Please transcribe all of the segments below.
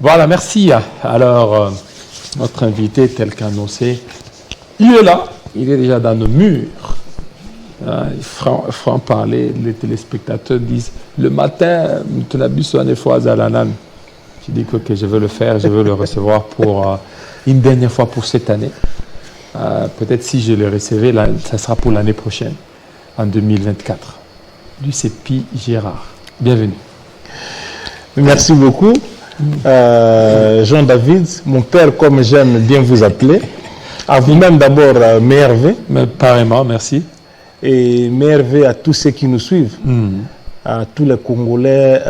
Voilà, merci. Alors, notre invité, tel qu'annoncé, il est là, il est déjà dans nos murs. Franc parler, les téléspectateurs disent le matin, tu n'as bu une fois à Zalanan. Je dis que je veux le faire, je veux le recevoir pour une dernière fois pour cette année. Peut-être si je le recevais, ça sera pour l'année prochaine, en 2024. Du CEPI Gérard. Bienvenue. Merci beaucoup. Jean-David, mon père, comme j'aime bien vous appeler. À vous-même d'abord, Mervé. Pareillement, merci. Et Mervé à tous ceux qui nous suivent. À tous les Congolais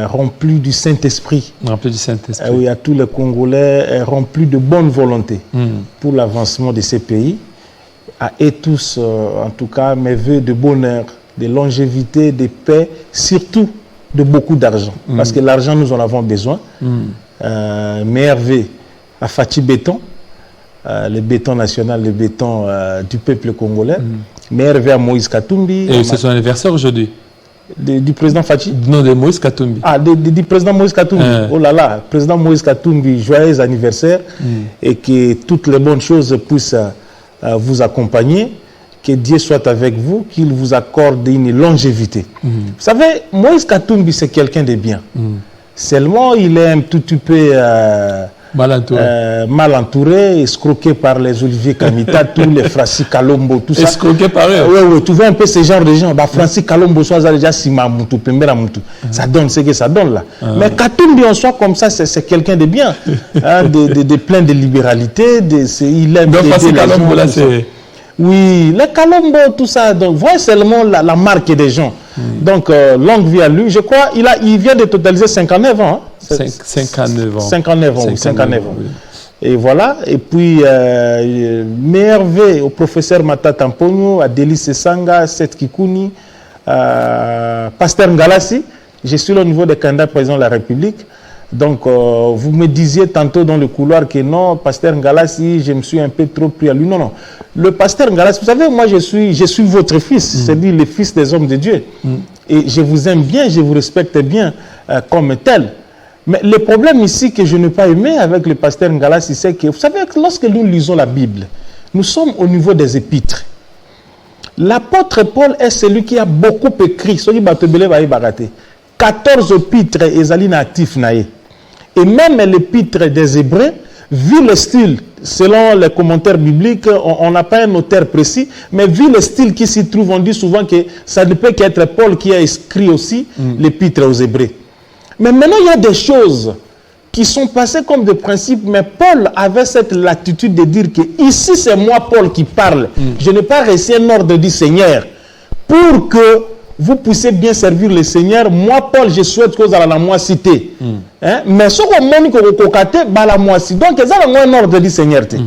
remplis du Saint-Esprit. Remplis du Saint-Esprit. Oui, à tous les Congolais remplis de bonne volonté pour l'avancement de ces pays. À eux tous, en tout cas, mes voeux de bonheur, de longévité, de paix, surtout de beaucoup d'argent. Parce que l'argent, nous en avons besoin. Mervé à Fatih Béton, le béton national, le béton du peuple congolais. Mervé à Moïse Katumbi. Et c'est son anniversaire aujourd'hui? Du président Fatih? Non, de Moïse Katumbi. Ah, du président Moïse Katumbi. Oh là là, président Moïse Katumbi, joyeux anniversaire. Et que toutes les bonnes choses puissent vous accompagner. Que Dieu soit avec vous, qu'il vous accorde une longévité. Vous savez, Moïse Katumbi, c'est quelqu'un de bien. Seulement, il est un tout petit peu mal entouré, escroqué par les Olivier Kamita, tous les Francis Kalombo, tout ça. Escroqué par eux? Oui, oui, tu vois un peu ce genre de gens. Francis Kalombo, soit déjà Sima Moutou, Pembera Moutou. Ça donne ce que ça donne là. Mais Katumbi, en soi, comme ça, c'est quelqu'un de bien. de plein de libéralité. Il aime Francis Kalombo, là, c'est... Oui, les Kalombo, tout ça. Donc, voyez seulement la marque des gens. Donc, longue vie à lui. Je crois il vient de totaliser 59 ans. Hein. 59 ans. 59 ans, 59 ans. Oui. Et voilà. Et puis, Mervé au professeur Mata Tampogno, à Délice Sanga, Seth Kikouni, Pasteur Ngalassi. Je suis là au niveau des candidats président de la République. Donc, vous me disiez tantôt dans le couloir que non, Pasteur Ngalassi, je me suis un peu trop pris à lui. Non, non. Le Pasteur Ngalassi, vous savez, moi, je suis votre fils, c'est-à-dire le fils des hommes de Dieu. Et je vous aime bien, je vous respecte bien comme tel. Mais le problème ici que je n'ai pas aimé avec le Pasteur Ngalassi, c'est que, vous savez, lorsque nous lisons la Bible, nous sommes au niveau des épîtres. L'apôtre Paul est celui qui a beaucoup écrit. 14 épîtres et actifs naïs. Et même l'épître des Hébreux, vu le style, selon les commentaires bibliques, on n'a pas un auteur précis, mais vu le style qui s'y trouve, on dit souvent que ça ne peut qu'être Paul qui a écrit aussi l'épître aux Hébreux. Mais maintenant, il y a des choses qui sont passées comme des principes, mais Paul avait cette latitude de dire que ici, c'est moi, Paul, qui parle. Je n'ai pas reçu un ordre du Seigneur pour que vous puissiez bien servir le Seigneur. Moi, Paul, je souhaite que vous allez la moi citer. Mais ce qu'on m'a dit que vous cocatez, la moi citer. Donc, ils ont un ordre du Seigneur. Que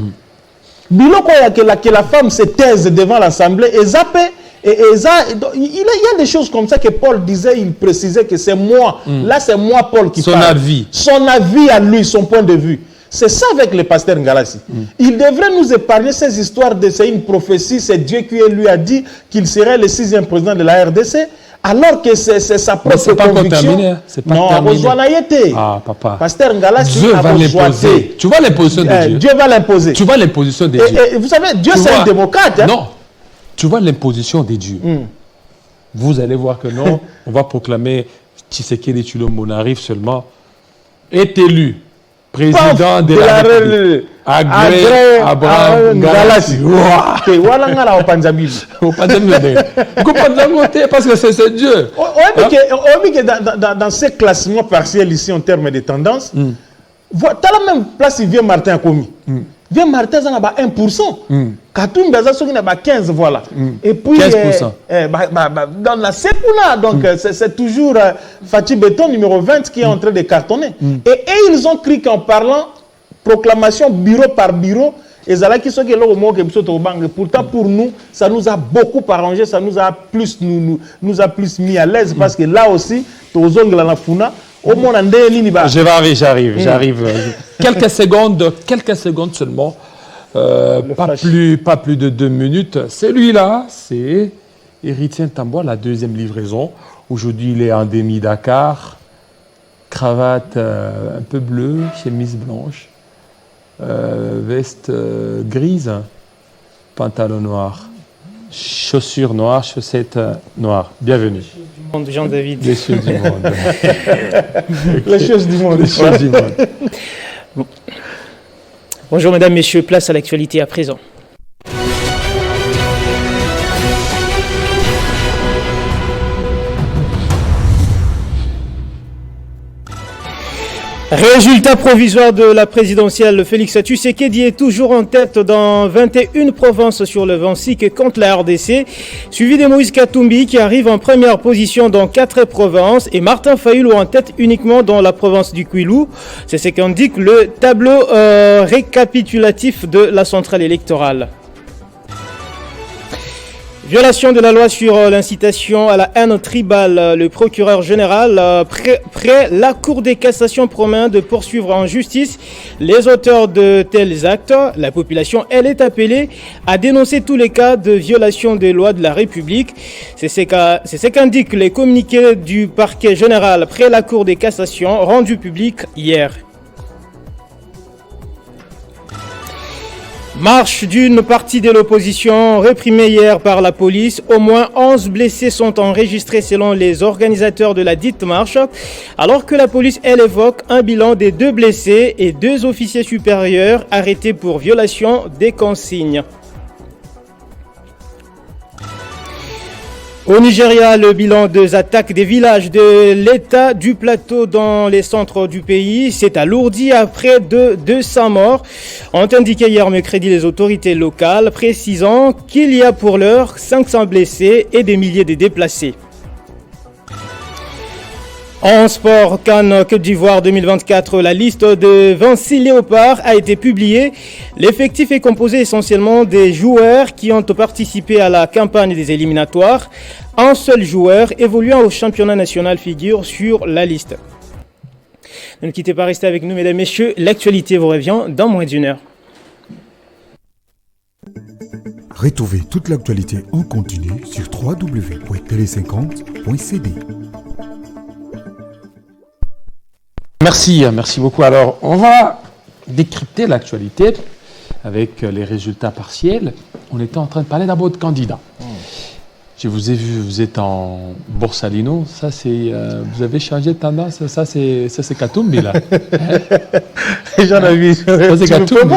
la femme se taise devant l'assemblée et zappe. Il y a des choses comme ça que Paul disait, il précisait que c'est moi. Là, c'est moi, Paul, qui parle. Son avis. Son avis à lui, son point de vue. C'est ça avec le pasteur Ngalassi. Il devrait nous épargner ces histoires de c'est une prophétie, c'est Dieu qui lui a dit qu'il serait le 6e président de la RDC, alors que c'est sa propre conviction. C'est pas terminé. Ah, papa. Pasteur Ngalassi Dieu va l'imposer. Tu vois l'imposition de Dieu. Dieu va l'imposer. Tu vois l'imposition de Dieu. Et vous savez, Dieu c'est un démocrate. Hein? Non. Tu vois l'imposition de Dieu. Vous allez voir que non, on va proclamer Tshisekedi Tshilombo arrive seulement, est élu président de la République. Agré Abraham Ngalassi. Parce que c'est Dieu. Dans ces classements partiels ici en termes de tendance, tu as la même place il vient Martin a commis. Viens Martin, ça n'a pas 1%. Katoum Bazasso n'a pas 15%, voilà. Et puis, 15%. Dans la Sepouna, donc c'est toujours Fatih Béton, numéro 20, qui est en train de cartonner. Et ils ont crié qu'en parlant, proclamation bureau par bureau, et ça là qui sont pourtant pour nous, ça nous a beaucoup arrangé, ça nous a plus, nous a plus mis à l'aise, parce que là aussi, j'arrive. Quelques secondes seulement. Pas plus de 2 minutes. Celui-là, c'est Héritier Tamboa, la 2e livraison. Aujourd'hui, il est en demi-Dakar. cravate un peu bleue, chemise blanche, veste grise, pantalon noir, chaussures noires, chaussettes noires. Bienvenue. Jean-David. Les choses du monde. Les choses du monde. Les choses du monde. Bonjour mesdames, messieurs, place à l'actualité à présent. Résultat provisoire de la présidentielle, Félix Tshisekedi est toujours en tête dans 21 provinces sur le Vancique contre la RDC, suivi de Moïse Katumbi qui arrive en première position dans 4 provinces et Martin Fayulu en tête uniquement dans la province du Kwilu. C'est ce qu'indique le tableau récapitulatif de la centrale électorale. Violation de la loi sur l'incitation à la haine tribale. Le procureur général, près la Cour des cassations, promet de poursuivre en justice les auteurs de tels actes. La population, elle, est appelée à dénoncer tous les cas de violation des lois de la République. C'est ce qu'indiquent les communiqués du parquet général près la Cour des cassations rendus publics hier. Marche d'une partie de l'opposition réprimée hier par la police. Au moins 11 blessés sont enregistrés selon les organisateurs de la dite marche, alors que la police, elle, évoque un bilan des 2 blessés et 2 officiers supérieurs arrêtés pour violation des consignes. Au Nigeria, le bilan des attaques des villages de l'État du plateau dans les centres du pays s'est alourdi à près de 200 morts, ont indiqué hier mercredi les autorités locales, précisant qu'il y a pour l'heure 500 blessés et des milliers de déplacés. En sport, CAN Côte d'Ivoire 2024, la liste de 26 léopards a été publiée. L'effectif est composé essentiellement des joueurs qui ont participé à la campagne des éliminatoires. Un seul joueur évoluant au championnat national figure sur la liste. Ne quittez pas, restez avec nous, mesdames et messieurs. L'actualité vous revient dans moins d'1 heure. Retrouvez toute l'actualité en continu sur www.tele50.cd. Merci beaucoup. Alors, on va décrypter l'actualité avec les résultats partiels. On était en train de parler d'abord de candidats. Je vous ai vu, vous êtes en Borsalino. Ça, c'est, vous avez changé de tendance. Ça, c'est Katumbi, là. J'en ai vu. Ça, c'est Katumbi.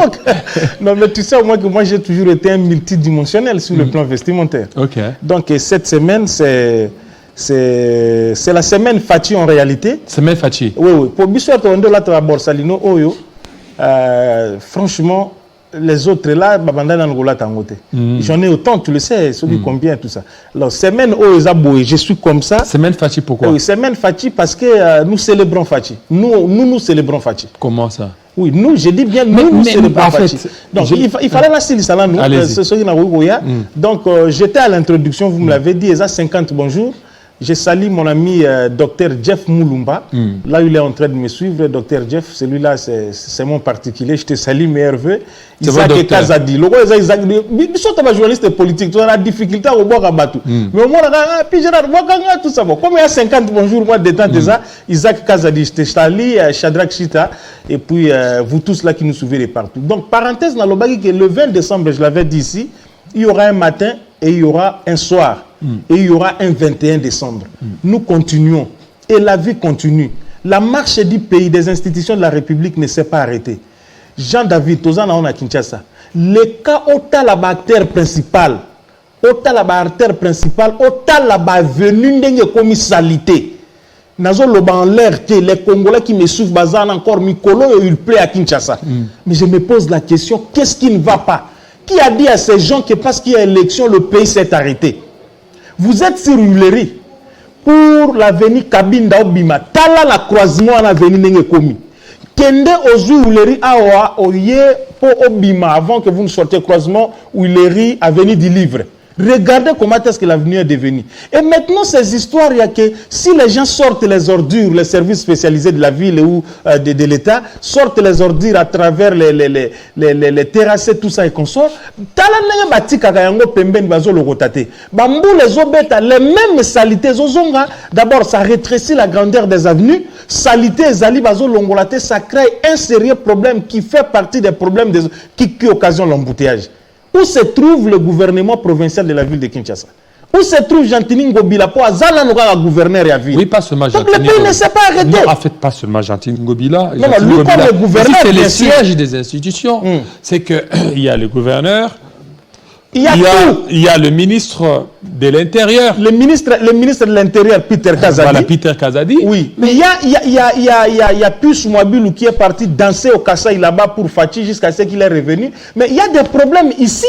Non, mais tu sais, moi, j'ai toujours été un multidimensionnel sur le plan vestimentaire. OK. Donc, cette semaine, c'est la semaine Fachi en réalité. Semaine Fachi. Oui. Pour Bissot, on doit la Borsalino, Oyo. Franchement, les autres là, j'en ai autant, tu le sais, celui combien, tout ça. Alors, semaine Oyo, je suis comme ça. Semaine Fachi, pourquoi? Oui, semaine Fachi parce que nous célébrons Fachi. Nous célébrons Fachi. Comment ça? Oui, nous, je dis bien, nous célébrons Fachi. Donc, il fallait la style, ça là, nous. Donc, j'étais à l'introduction, vous me l'avez dit, il y a 50 bonjours. Je salue mon ami Dr Jeff Moulumba. Là, il est en train de me suivre. Dr Jeff, celui-là, c'est mon particulier. Je te salue, mes vœux. Isaac Kazadi. Le roi Isaac, ils sont des journalistes politiques. Tu as la difficulté au bois à battre. Mais au moins, puis Gérard, tout ça. Comme il y a 50 bonjours, moi, détente déjà. Isaac Kazadi, je te salue, Shadrach Chita. Et puis, vous tous là qui nous suivez de partout. Donc, parenthèse, dans le 20 décembre, je l'avais dit ici, il y aura un matin et il y aura un soir. Et il y aura un 21 décembre. Nous continuons. Et la vie continue. La marche du pays, des institutions de la République ne s'est pas arrêtée. Jean-David, Tozana, on a Kinshasa. Le cas au talabactère principal, au talabavenu n'est comme salité. Nazo loba en l'air que les Congolais qui me suivent, bazan encore Mikolo et il plaît à Kinshasa. Mais je me pose la question, qu'est-ce qui ne va pas? Qui a dit à ces gens que parce qu'il y a élection, le pays s'est arrêté? Vous êtes sur Huleri pour l'avenue Kabinda Obima. Tala la croisement à l'avenue Nengekomi. Kende ozu Huleri awa oye pour Obima avant que vous ne sortiez croisement Huleri avenue du Livre. Regardez comment est-ce que l'avenir est devenu. Et maintenant, ces histoires, il y a que si les gens sortent les ordures, les services spécialisés de la ville ou de l'État, sortent les ordures à travers les terrasses, tout ça et consorts, les mêmes salités, d'abord, ça rétrécit la grandeur des avenues. Salité, ça crée un sérieux problème qui fait partie des problèmes qui occasionnent l'embouteillage. Où se trouve le gouvernement provincial de la ville de Kinshasa? Où se trouve Gentini Ngobila pour Azala gouverneur et à ville? Oui, pas seulement Gentini. Donc le pays ne s'est pas arrêté. Non, en fait, pas seulement Gentini Ngobila. Non, lui comme le gouverneur, c'est les sièges des institutions. C'est qu'il y a le gouverneur, il y a le ministre de l'Intérieur. Le ministre de l'Intérieur, Peter Kazadi. Voilà, Peter Kazadi. Oui, mais il y a Pius Mwabilou qui est parti danser au Kasaï là-bas pour Fatih jusqu'à ce qu'il est revenu. Mais il y a des problèmes ici.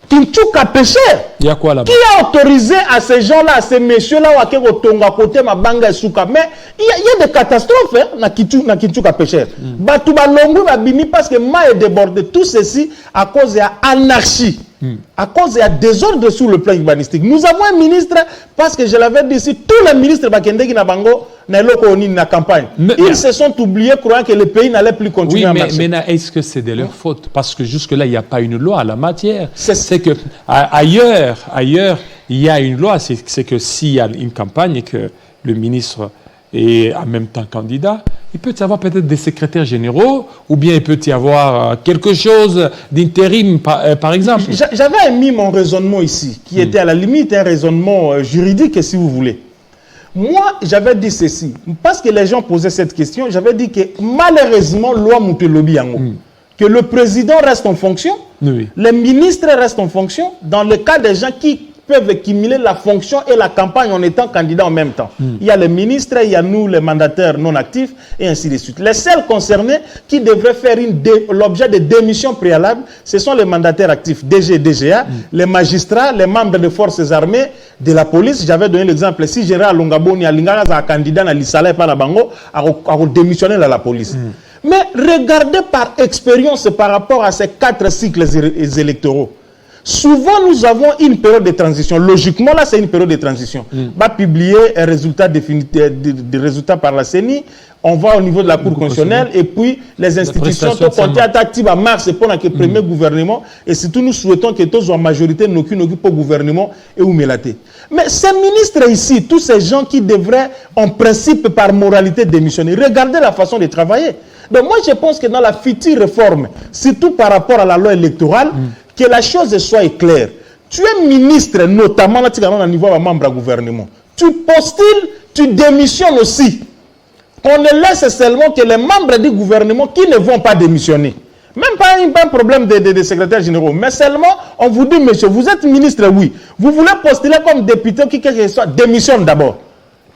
Kinchuka Pécher. Il y a quoi là-bas? Qui a autorisé à ces gens-là, à ces messieurs-là, à Tonga côté Mabanga et Souka? Mais il y a des catastrophes na Kinchuka Pécher. Batouba Longu Babini parce que Ma est débordé. Tout ceci à cause de l'anarchie. À cause il y a désordre sur le plan urbanistique. Nous avons un ministre, parce que je l'avais dit ici, tous les ministres Bakendegi Nabango na campagne. Ils se sont oubliés croyant que le pays n'allait plus continuer à marcher. Mais est-ce que c'est de leur faute? Parce que jusque-là, il n'y a pas une loi à la matière. C'est que ailleurs, il y a une loi. C'est que s'il y a une campagne et que le ministre est en même temps candidat, il peut y avoir peut-être des secrétaires généraux, ou bien il peut y avoir quelque chose d'intérim, par exemple. J'avais mis mon raisonnement ici, qui était à la limite un raisonnement juridique, si vous voulez. Moi, j'avais dit ceci, parce que les gens posaient cette question, j'avais dit que malheureusement, loi Moutelobi Yango, que le président reste en fonction, les ministres restent en fonction, dans le cas des gens qui peuvent cumuler la fonction et la campagne en étant candidats en même temps. Il y a les ministres, il y a nous, les mandataires non actifs, et ainsi de suite. Les seuls concernés qui devraient faire l'objet de démission préalable, ce sont les mandataires actifs, DG, DGA, les magistrats, les membres des forces armées, de la police. J'avais donné l'exemple, si Gérard Longaboni a un candidat à l'Issalé par la Bango, a démissionné à la police. Mais regardez par expérience par rapport à ces 4 cycles électoraux. Souvent, nous avons une période de transition. Logiquement, là, c'est une période de transition. Va publier un résultat définitif, des résultats par la CENI. On va au niveau de la Cour constitutionnelle et puis les institutions sont comptées à mars pour le premier gouvernement. Et surtout, nous souhaitons que tous en majorité n'occupent pas le gouvernement et où mélaté. Mais ces ministres ici, tous ces gens qui devraient, en principe, par moralité, démissionner, regardez la façon de travailler. Donc, moi, je pense que dans la future réforme, surtout par rapport à la loi électorale, que la chose soit claire. Tu es ministre, notamment là, au niveau de membre du gouvernement. Tu postules, tu démissionnes aussi. On ne laisse seulement que les membres du gouvernement qui ne vont pas démissionner. Même pas un problème des secrétaires généraux. Mais seulement, on vous dit, monsieur, vous êtes ministre, oui. Vous voulez postuler comme député, qui que ce soit, démissionne d'abord.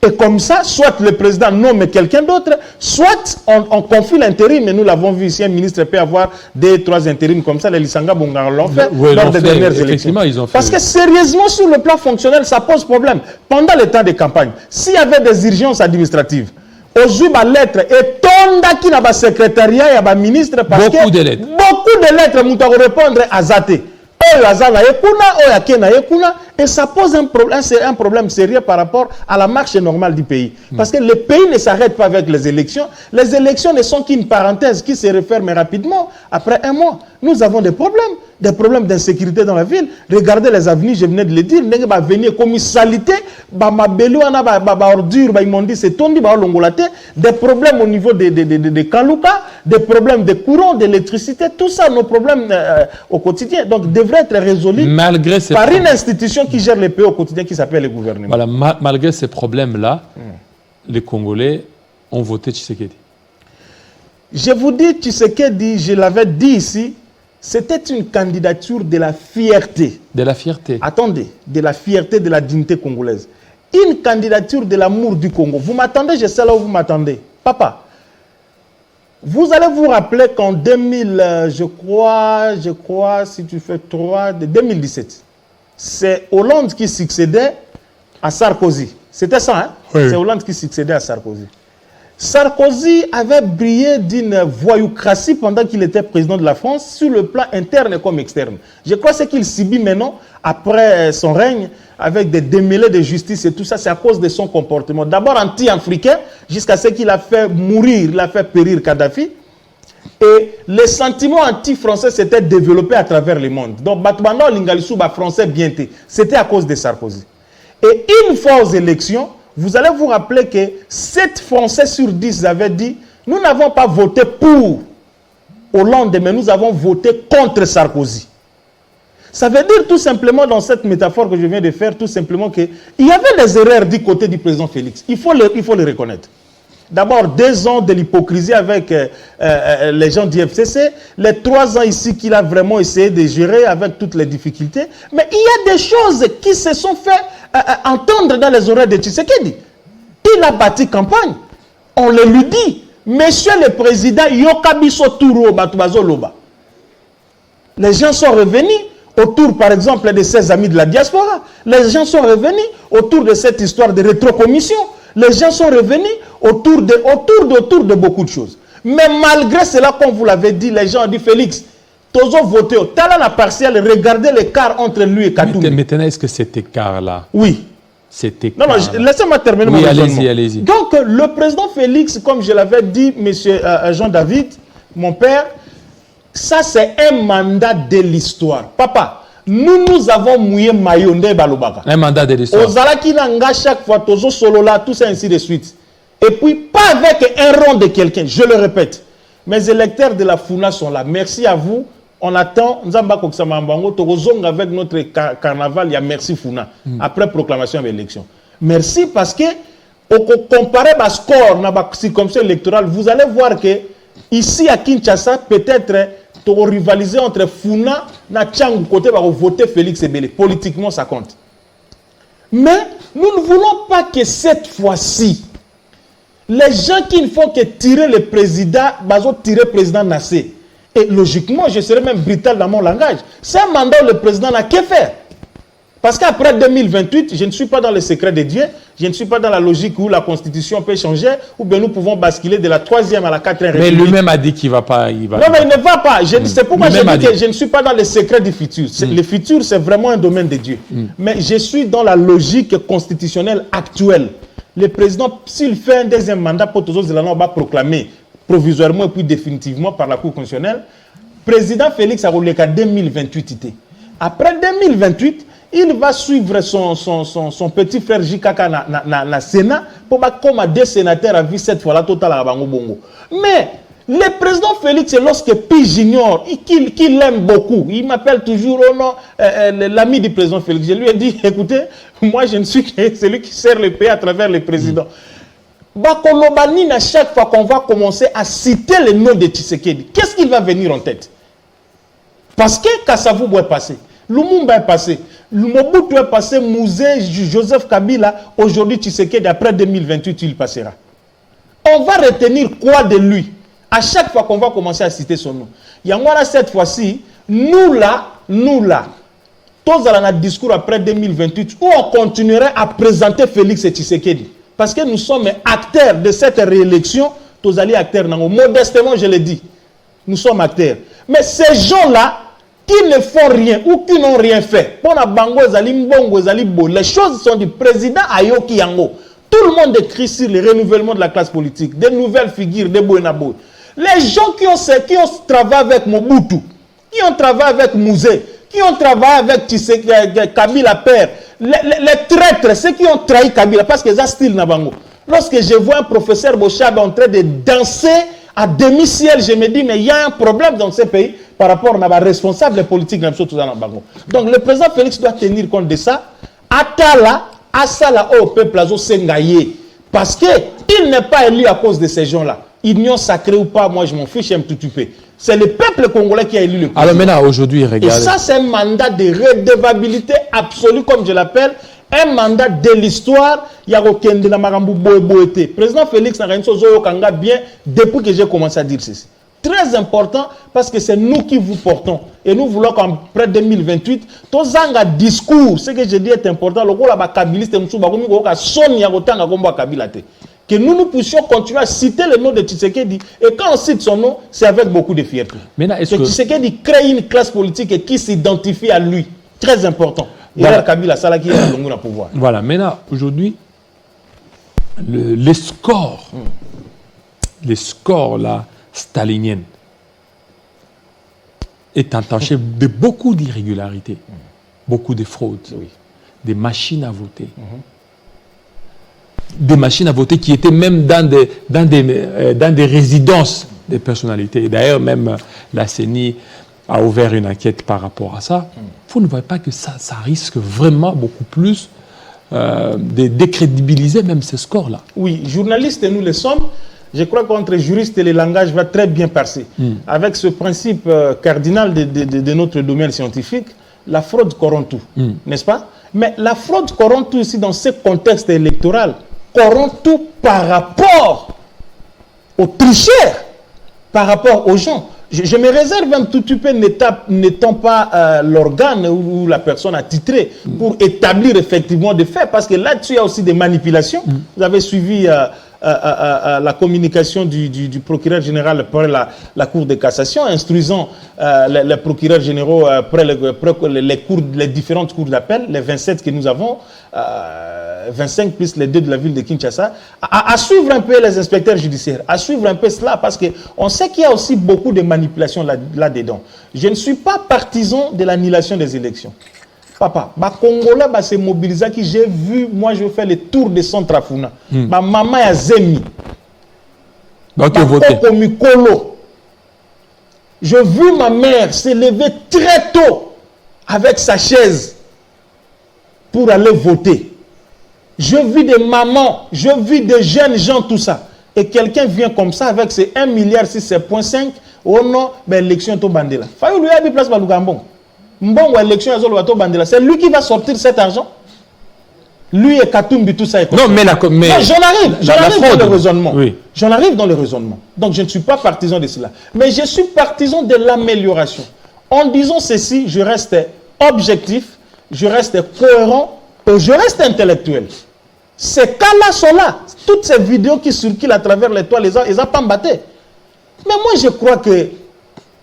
Et comme ça, soit le président nomme quelqu'un d'autre, soit on confie l'intérim. Mais nous l'avons vu ici, un ministre peut avoir 2-3 intérims comme ça. Les Lissanga Bongar l'ont fait lors des dernières élections. Parce que sérieusement, sur le plan fonctionnel, ça pose problème. Pendant le temps de campagne, s'il y avait des urgences administratives, aujourd'hui, ma lettre et tonda qui n'a pas secrétariat, il y a pas ministre parce beaucoup de lettres. Beaucoup de lettres, nous devons répondre à Zate. Et ça pose un problème sérieux par rapport à la marche normale du pays. Parce que le pays ne s'arrête pas avec les élections. Les élections ne sont qu'une parenthèse qui se referme rapidement après un mois. Nous avons des problèmes d'insécurité dans la ville. Regardez les avenues, je venais de le dire, venir comme salité, ordure, ils m'ont dit c'est tondi, des problèmes au niveau de Kalouka, des problèmes de courant, d'électricité, tout ça, nos problèmes au quotidien. Donc, devraient être résolus par une institution qui gère les pays au quotidien qui s'appelle le gouvernement. Voilà, malgré ces problèmes-là, les Congolais ont voté Tshisekedi. Je vous dis, Tshisekedi, je l'avais dit ici, c'était une candidature de la fierté. De la fierté. Attendez, de la fierté de la dignité congolaise. Une candidature de l'amour du Congo. Vous m'attendez, je sais là où vous m'attendez. Papa, vous allez vous rappeler qu'en 2000, je crois, si tu fais 3, de 2017, c'est Hollande qui succédait à Sarkozy. C'était ça, hein? Oui. C'est Hollande qui succédait à Sarkozy. Sarkozy avait brillé d'une voyoucratie pendant qu'il était président de la France, sur le plan interne comme externe. Je crois que ce qu'il subit maintenant, après son règne, avec des démêlés de justice et tout ça, c'est à cause de son comportement. D'abord anti-africain, jusqu'à ce qu'il a fait mourir, il a fait périr Kadhafi. Et les sentiments anti-français s'étaient développés à travers le monde. Donc, Batmano Lingalisou, français bienté, c'était à cause de Sarkozy. Et une fois aux élections, vous allez vous rappeler que 7 Français sur 10 avaient dit « Nous n'avons pas voté pour Hollande, mais nous avons voté contre Sarkozy ». Ça veut dire tout simplement, dans cette métaphore que je viens de faire, tout simplement qu'il y avait des erreurs du côté du président Félix. Il faut le reconnaître. D'abord, 2 ans de l'hypocrisie avec les gens du FCC, les 3 ans ici qu'il a vraiment essayé de gérer avec toutes les difficultés. Mais il y a des choses qui se sont fait entendre dans les oreilles de Tshisekedi. Il a bâti campagne. On le lui dit. Monsieur le Président, Yokabiso Touro Batubazo Loba. Les gens sont revenus autour, par exemple, de ses amis de la diaspora. Les gens sont revenus autour de cette histoire de rétrocommission. Les gens sont revenus autour de beaucoup de choses. Mais malgré cela, comme vous l'avez dit, les gens ont dit Félix, tous ont voté au talent la partielle, regardez l'écart entre lui et Katoumi. Maintenant, est-ce que cet écart-là, oui. Cet écart Non, laissez-moi terminer mon raisonnement. Allez-y. Donc, le président Félix, comme je l'avais dit, monsieur Jean-David, mon père, ça c'est un mandat de l'histoire. Papa, nous avons mouillé Mayonde Balobaka. Un mandat de l'histoire. Ozalaki Nanga, chaque fois, Tozo Solola, tout ça ainsi de suite. Et puis, pas avec un rond de quelqu'un, je le répète. Mes électeurs de la FUNA sont là. Merci à vous. On attend, Nzamba Koksama Mbango, Togozong avec notre carnaval, il y a merci FUNA, après proclamation de l'élection. Merci parce que, comparé à score, dans la circonscription électorale, vous allez voir que, ici à Kinshasa, peut-être, rivaliser entre Funa et Tchangou côté va voter Félix Ebele. Politiquement, ça compte. Mais nous ne voulons pas que cette fois-ci, les gens qui ne font que tirer le président, tirer le président Nassé. Et logiquement, je serai même brutal dans mon langage. C'est un mandat où le président n'a que faire. Parce qu'après 2028, je ne suis pas dans le secret de Dieu, je ne suis pas dans la logique où la constitution peut changer, ou bien nous pouvons basculer de la 3e à la 4e République. Mais lui-même a dit qu'il ne va pas. Non, mais il ne va pas. C'est pourquoi je dis que je ne suis pas dans le secret du futur. Le futur, c'est vraiment un domaine de Dieu. Mais je suis dans la logique constitutionnelle actuelle. Le président, s'il fait un 2e mandat, pour tous les on va proclamer provisoirement et puis définitivement par la Cour constitutionnelle, président Félix a roulé qu'à 2028. Après 2028, il va suivre son petit frère Jikaka na Sénat pour comme 2 sénateurs à vie cette fois-là total à Bango Bongo. Mais le président Félix, lorsque Pi j'ignore, qu'il l'aime beaucoup, il m'appelle toujours au nom l'ami du président Félix. Je lui ai dit, écoutez, moi je ne suis que celui qui sert le pays à travers le président. Bakolobani, à chaque fois qu'on va commencer à citer le nom de Tshisekedi, qu'est-ce qu'il va venir en tête? Parce que Kassavou est passé. Lumumba est passé, Mobutu est passé, Mouzé, Joseph Kabila, aujourd'hui Tshisekedi, après 2028, il passera. On va retenir quoi de lui? À chaque fois qu'on va commencer à citer son nom. Il y a cette fois-ci, nous là, tous à notre discours après 2028, où on continuerait à présenter Félix et Tshisekedi. Parce que nous sommes acteurs de cette réélection, tous allés acteurs, modestement je le dis, nous sommes acteurs. Mais ces gens-là, qui ne font rien ou qui n'ont rien fait. Les choses sont du président Ayoki Yango. Tout le monde écrit sur le renouvellement de la classe politique, des nouvelles figures, des Boenabo. Les gens qui ont travaillé avec Mobutu, qui ont travaillé avec Mouzé, qui ont travaillé avec Kabila Père, les traîtres, ceux qui ont trahi Kabila, parce que ça style Nabango. Lorsque je vois un professeur Bochab en train de danser à demi-ciel, je me dis, mais il y a un problème dans ce pays par rapport à la responsable politique. Donc le président Félix doit tenir compte de ça. Atala, Asala au peuple Azo Sengaye. Parce qu'il n'est pas élu à cause de ces gens-là. Union sacrée ou pas, moi je m'en fiche un tout petit peu. C'est le peuple congolais qui a élu le président. Alors maintenant, aujourd'hui, regardez. Et ça, c'est un mandat de redevabilité absolue, comme je l'appelle. Un mandat de l'histoire. Il y a aucun de la Marambu Boé. Président Félix n'a rien de bien depuis que j'ai commencé à dire ceci. Très important parce que c'est nous qui vous portons. Et nous voulons qu'après 2028, tous un discours, ce que je dis est important. Le rôle de la Kabiliste, que nous puissions continuer à citer le nom de Tshisekedi. Et quand on cite son nom, c'est avec beaucoup de fierté. Maintenant, est-ce que Tshisekedi crée une classe politique qui s'identifie à lui. Très important. Voilà. Et Kabila, ça là qui est le pouvoir. Voilà, maintenant, aujourd'hui, les scores là, staliniens, est entaché de beaucoup d'irrégularités, beaucoup de fraudes, des machines à voter. Des machines à voter qui étaient même dans des résidences des personnalités. Et d'ailleurs, même la CENI a ouvert une enquête par rapport à ça. Vous ne voyez pas que ça risque vraiment beaucoup plus de décrédibiliser même ces scores-là. Oui, journalistes, nous le sommes. Je crois qu'entre juristes, le langage va très bien passer. Avec ce principe cardinal de notre domaine scientifique, la fraude corrompt tout, n'est-ce pas? Mais la fraude corrompt tout ici dans ce contexte électoral, corrompt tout par rapport aux tricheurs, par rapport aux gens. Je me réserve un tout petit peu, n'étant pas l'organe ou la personne attitrée pour établir effectivement des faits, parce que là-dessus, il y a aussi des manipulations. Vous avez suivi la communication du procureur général après la Cour de cassation, instruisant les procureurs généraux après les différentes cours d'appel, les 27 que nous avons, 25 plus les 2 de la ville de Kinshasa, à suivre un peu les inspecteurs judiciaires, à suivre un peu cela, parce qu'on sait qu'il y a aussi beaucoup de manipulations là-dedans. Je ne suis pas partisan de l'annulation des élections. Papa, les Congolais se mobilisent, j'ai vu, moi je fais le tour de Centrafuna. Ma maman a Zemi. J'ai vu ma mère se lever très tôt avec sa chaise pour aller voter. Je vis des mamans, je vis des jeunes gens, tout ça. Et quelqu'un vient comme ça avec ses 1 milliard, 7,5, oh non, l'élection est au Bandela. Faye lui a mis place pour le Gambon. C'est lui qui va sortir cet argent. Lui et Katumbi, tout ça. Non, mais j'en arrive dans le raisonnement. Oui. J'en arrive dans le raisonnement. Donc je ne suis pas partisan de cela. Mais je suis partisan de l'amélioration. En disant ceci, je reste objectif, je reste cohérent et je reste intellectuel. Ces cas-là sont là. Toutes ces vidéos qui circulent à travers les toits, ils n'ont pas battu. Mais moi, je crois que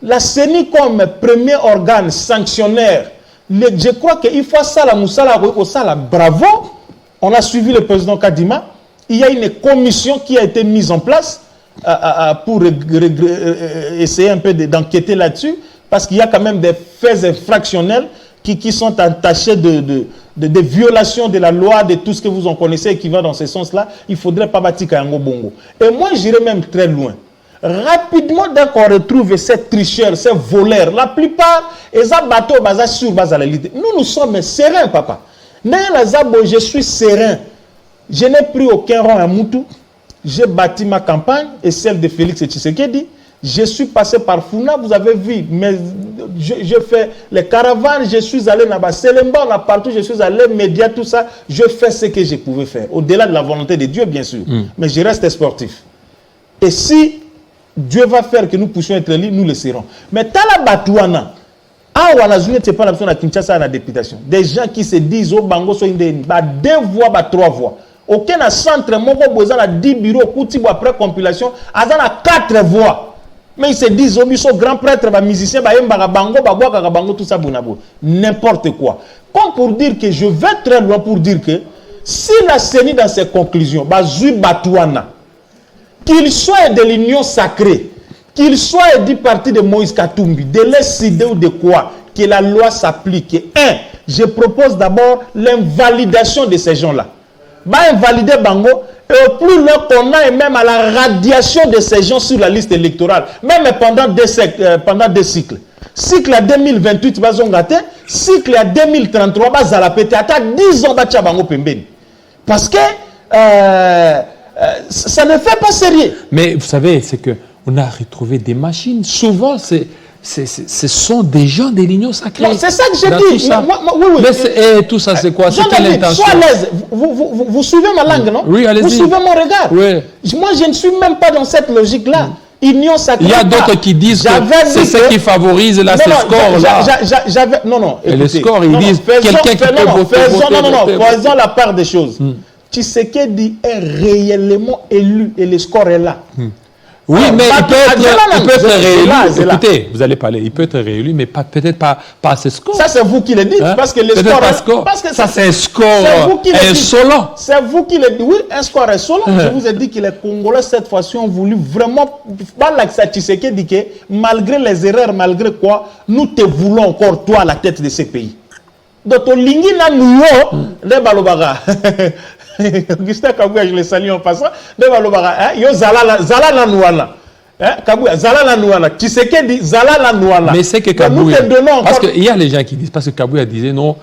la CENI comme premier organe sanctionnaire, je crois qu'il faut ça, la bravo. On a suivi le président Kadima. Il y a une commission qui a été mise en place pour essayer un peu d'enquêter là-dessus, parce qu'il y a quand même des faits infractionnels qui sont attachés de violations de la loi, de tout ce que vous en connaissez et qui va dans ce sens-là. Il ne faudrait pas bâtir Kayango Bongo. Et moi, j'irais même très loin. Rapidement, dès qu'on retrouve ces tricheurs, ces voleurs, la plupart, ils ont bateau sur base à la lutte. Nous sommes sereins, papa. Je suis serein. Je n'ai pris aucun rang à Moutou. J'ai bâti ma campagne et celle de Félix Tshisekedi. Je suis passé par Funa, vous avez vu, mais je fais les caravanes, je suis allé là-bas, Selemba, là partout, je suis allé, médias, tout ça. Je fais ce que je pouvais faire, au-delà de la volonté de Dieu, bien sûr. Mais je reste sportif. Et si Dieu va faire que nous puissions être élus, nous le serons. Mais Tala Batouana, c'est pas la personne à Kinshasa à la députation. Des gens qui se disent, oh, Bango, so 2 voix, 3 voix. Aucun centre, mon besoin à 10 bureaux, Koutibo après compilation, à 4 voix. Mais ils se disent, oh, ils sont grands prêtres, musiciens, Bango, tout ça, n'importe quoi. Comme pour dire que je vais très loin pour dire que si la CENI dans ses conclusions, Zui Batouana, qu'il soit de l'union sacrée, qu'il soit du parti de Moïse Katumbi, de l'SID ou de quoi, que la loi s'applique. Je propose d'abord l'invalidation de ces gens-là. Invalider Bango, et au plus loin qu'on a, et même à la radiation de ces gens sur la liste électorale, même pendant 2 cycles. Cycle à 2028, cycle à 2033, à 10 ans, Bango Pembeni. Parce que ça ne fait pas sérieux. Mais vous savez, c'est qu'on a retrouvé des machines. Souvent, ce sont des gens de l'union sacrée. C'est ça que j'ai dit. Oui. Mais tout ça, c'est quoi? C'est quelle intention? Sois à l'aise. Vous suivez ma langue, non? Oui, allez-y. Vous suivez mon regard. Oui. Moi, je ne suis même pas dans cette logique-là. Union sacrée. Il y a d'autres qui disent que c'est ce qui favorise là, ces scores-là. Non. Et les scores, ils disent quelqu'un qui peut voter. Faisons la part des choses. Tshisekedi est réellement élu et le score est là. Oui, mais il peut être réélu. Écoutez, vous allez parler. Il peut être réélu, mais peut-être pas à ce score. Ça, c'est vous qui le dites. Parce que le score. Parce que ça, c'est un score insolent. C'est vous qui le dites. Oui, un score insolent. Je vous ai dit que les Congolais, cette fois-ci, ont voulu vraiment. Tshisekedi dit que malgré les erreurs, malgré quoi, nous te voulons encore, toi, à la tête de ce pays. Donc, Lingi na nuyo, de Balobaga. Augustin Kabouya, je le salue en passant. De Balobaga, yo Zala la Nouana. Kabouya, Zala la Nouana. Tshisekedi, Zala la Nouana. Mais c'est que Kabouya. Parce qu'il y a les gens qui disent, parce que Kabouya disait non,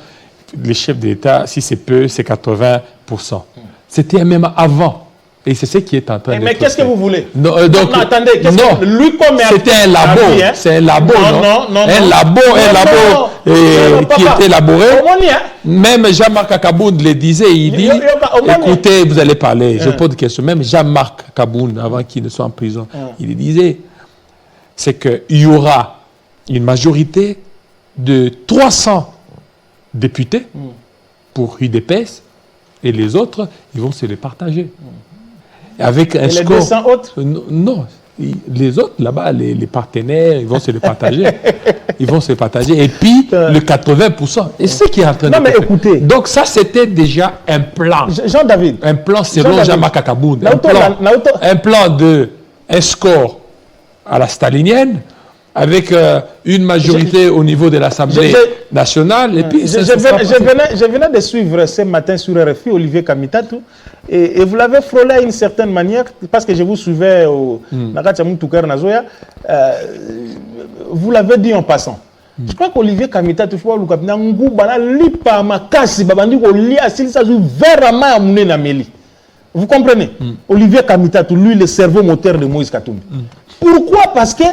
les chefs d'État, si c'est peu, c'est 80%. C'était même avant. Et c'est ce qui est en train de. Mais qu'est-ce que vous voulez? Non, donc, non, attendez, lui comme c'était un labo. C'est un labo, non, un labo qui était élaboré. Même Jean-Marc Akaboun le disait, il dit, écoutez, vous allez parler, je pose une question. Même Jean-Marc Akaboun, avant qu'il ne soit en prison, il disait, c'est qu'il y aura une majorité de 300 députés pour UDPS et les autres, ils vont se les partager. Avec un score. Les 200 autres? Non. Les autres, là-bas, les partenaires, ils vont se les partager. Ils vont se les partager. Et puis, le 80%. Et c'est ce qui est en train de se faire. Écoutez. Donc, ça, c'était déjà un plan. Jean-David. Un plan selon Jean-Marc Akaboun. Un plan de un score à la stalinienne, avec une majorité au niveau de l'Assemblée nationale. Et puis, je venais de suivre ce matin sur RFI Olivier Kamitatou. Et vous l'avez frôlé d'une certaine manière, parce que je vous suivais au Nakachamoutoukar Nazoya. Vous l'avez dit en passant. Je crois qu'Olivier Kamitatou, vous comprenez? Olivier Kamitatou, lui, le cerveau moteur de Moïse Katumbi. Pourquoi? Parce que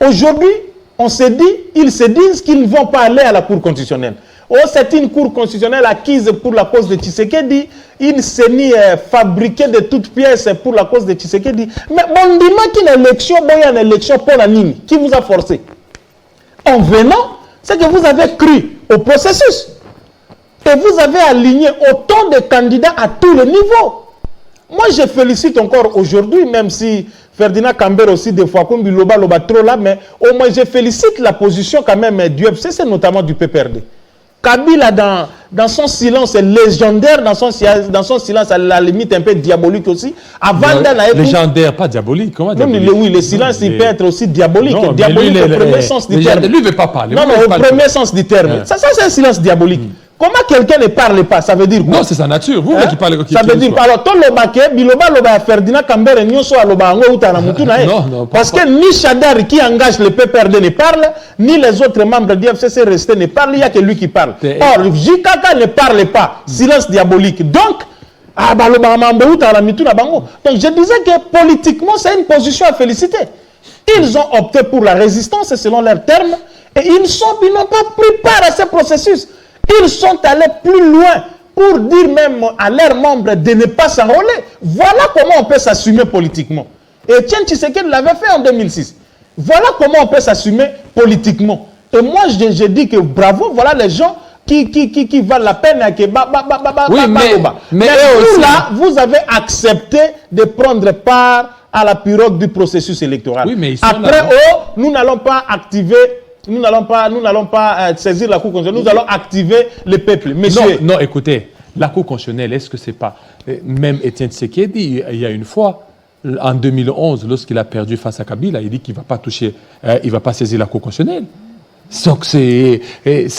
aujourd'hui, ils se disent qu'ils ne vont pas aller à la Cour constitutionnelle. Oh, c'est une Cour constitutionnelle acquise pour la cause de Tshisekedi, une CENI fabriquée de toutes pièces pour la cause de Tshisekedi. Mais on dit qu'il y a une élection pour la ligne. Qui vous a forcé? En venant, c'est que vous avez cru au processus. Et vous avez aligné autant de candidats à tous les niveaux. Moi, je félicite encore aujourd'hui, même si Ferdinand Camber aussi, des fois, comme Biloba, trop là, mais au moins, je félicite la position quand même du FCC, notamment du PPRD. Kabila, dans son silence légendaire, dans son silence à la limite un peu diabolique aussi, avant légendaire, pas diabolique, comment dire? Oui, le silence, il peut être aussi diabolique. Non, diabolique au premier sens du terme. Lui ne veut pas parler. Non, au premier sens du terme. Ça, c'est un silence diabolique. Comment quelqu'un ne parle pas? Ça veut dire quoi? Non, c'est sa nature. Vous qui parlez. Ça veut dire quoi? Alors, tout le baquet, Biloba, Ferdinand Camber et Nyonso Aloba, non, parce que ni Chadar qui engage le PPRD ne parle, ni les autres membres du FCC restés ne parlent, il n'y a que lui qui parle. Or, JKK ne parle pas. Silence diabolique. Donc, donc je disais que politiquement, c'est une position à féliciter. Ils ont opté pour la résistance selon leurs termes et ils n'ont pas pris part à ce processus. Ils sont allés plus loin pour dire même à leurs membres de ne pas s'enrôler. Voilà comment on peut s'assumer politiquement. Et Etienne Tshisekedi l'avait fait en 2006. Voilà comment on peut s'assumer politiquement. Et moi, je dis que bravo, voilà les gens qui valent la peine. Mais vous, là, vous avez accepté de prendre part à la pirogue du processus électoral. Oui, mais après, nous n'allons pas activer... Nous n'allons pas saisir la Cour constitutionnelle, nous allons activer le peuple. Monsieur. Non, écoutez, la Cour constitutionnelle, est-ce que c'est pas... Même Etienne Tshisekedi, il y a une fois, en 2011, lorsqu'il a perdu face à Kabila, il dit qu'il ne va pas toucher, il ne va pas saisir la Cour constitutionnelle. Donc c'est